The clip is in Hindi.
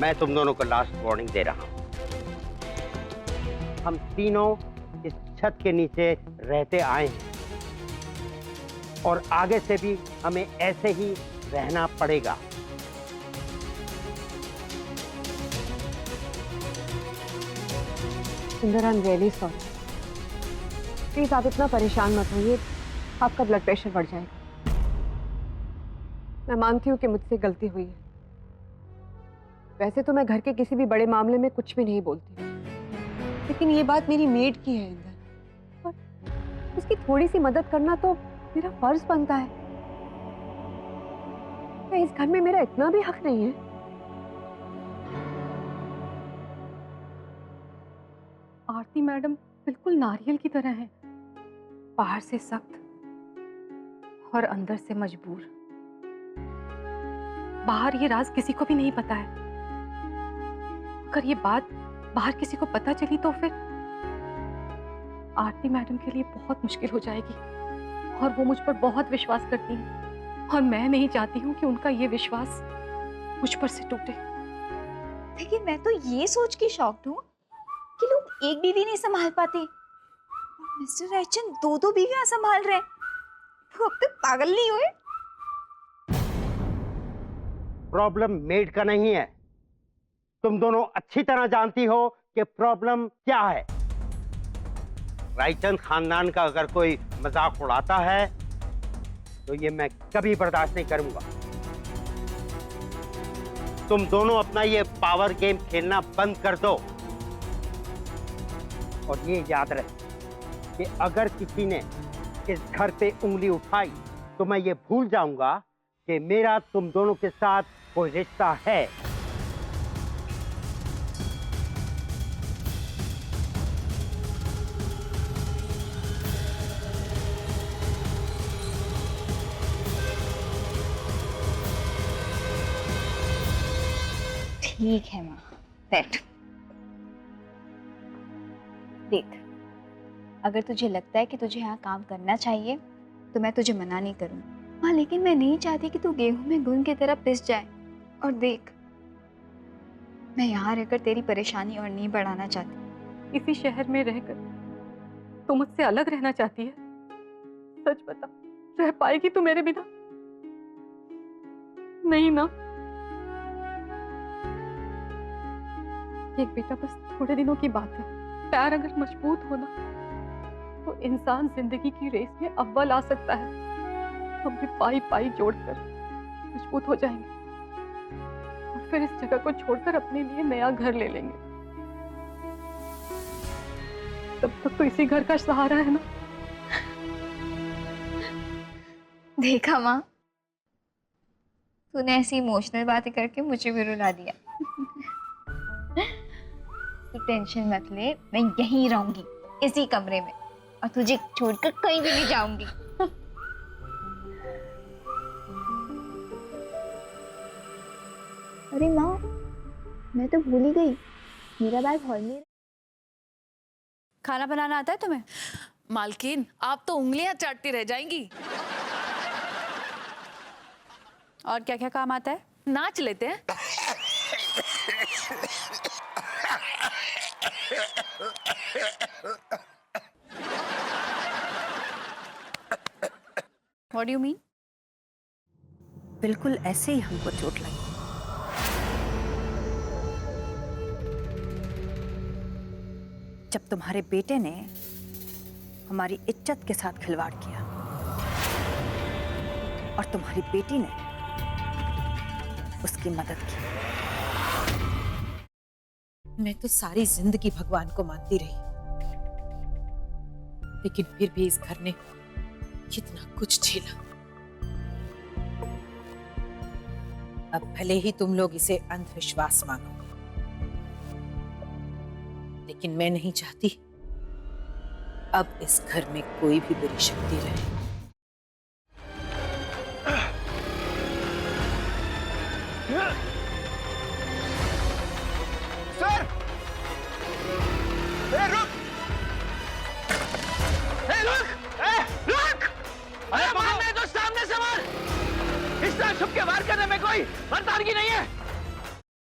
मैं तुम दोनों को लास्ट वार्निंग दे रहा हूं। हम तीनों इस छत के नीचे रहते आए हैं और आगे से भी हमें ऐसे ही रहना पड़ेगा। सुंदर, I am really sorry. Please आप इतना परेशान मत होइए, आपका ब्लड प्रेशर बढ़ जाएगा। मैं मानती हूँ कि मुझसे गलती हुई है। वैसे तो मैं घर के किसी भी बड़े मामले में कुछ भी नहीं बोलती, लेकिन ये बात मेरी मेड की है इंदर, और उसकी थोड़ी सी मदद करना तो मेरा फर्ज बनता है। क्या इस घर में मेरा इतना भी हक नहीं है? आरती मैडम बिल्कुल नारियल की तरह है, बाहर से सख्त और अंदर से मजबूर। बाहर ये राज किसी को भी नहीं पता है। अगर ये बात बाहर किसी को पता चली तो फिर आरती मैडम के लिए बहुत मुश्किल हो जाएगी, और वो मुझ पर बहुत विश्वास करती हैं, और मैं नहीं चाहती हूँ कि उनका ये विश्वास मुझ पर से टूटे। लेकिन मैं तो ये सोच के शॉक्ड हूँ कि लोग एक बीवी नहीं संभाल पाते, और मिस्टर रायचंद दो दो बीवियां संभाल रहे हैं। वो अब तक पागल नहीं हुए? प्रॉब्लम मेड का नहीं है। तुम दोनों अच्छी तरह जानती हो कि प्रॉब्लम क्या है। रायचंद खानदान का अगर कोई मजाक उड़ाता है तो ये मैं कभी बर्दाश्त नहीं करूंगा। तुम दोनों अपना ये पावर गेम खेलना बंद कर दो, और ये याद रहे कि अगर किसी ने इस घर पे उंगली उठाई तो मैं ये भूल जाऊंगा कि मेरा तुम दोनों के साथ कोई रिश्ता है। ठीक है माँ, बैठ। देख, अगर तुझे लगता है कि तुझे यहाँ काम करना चाहिए तो मैं तुझे मना नहीं करूँगी माँ, लेकिन मैं नहीं चाहती कि तू गेहूं में घुन की तरह पिस जाए। और देख, मैं यहाँ रहकर तेरी परेशानी और नहीं बढ़ाना चाहती। इसी शहर में रहकर तू मुझसे अलग रहना चाहती है? सच बता, रह पाएगी तू मेरे बिना? नहीं ना। एक बेटा, बस थोड़े दिनों की बात है। पैर अगर मजबूत हो ना तो इंसान जिंदगी की रेस में अव्वल आ सकता है। हम भी पाई पाई जोड़कर मजबूत हो जाएंगे, और फिर इस जगह को छोड़कर अपने लिए नया घर ले लेंगे। तब तक तो इसी घर का सहारा है ना। देखा माँ, तूने ऐसी इमोशनल बातें करके मुझे भी रुला दिया। तू टेंशन मत ले, मैं यहीं रहूंगी इसी कमरे में, और तुझे छोड़कर कहीं भी नहीं जाऊंगी। अरे माँ, मैं तो भूल ही गई, मेरा बैग हॉल में। खाना बनाना आता है तुम्हें? मालकिन, आप तो उंगलियां चाटती रह जाएंगी। और क्या क्या काम आता है? नाच लेते हैं। What do you mean? बिल्कुल ऐसे ही हमको चोट लगी। जब तुम्हारे बेटे ने हमारी इज्जत के साथ खिलवाड़ किया और तुम्हारी बेटी ने उसकी मदद की। मैं तो सारी जिंदगी भगवान को मानती रही, लेकिन फिर भी इस घर ने कितना कुछ झेला। अब भले ही तुम लोग इसे अंधविश्वास मानो, लेकिन मैं नहीं चाहती अब इस घर में कोई भी बुरी शक्ति रहे।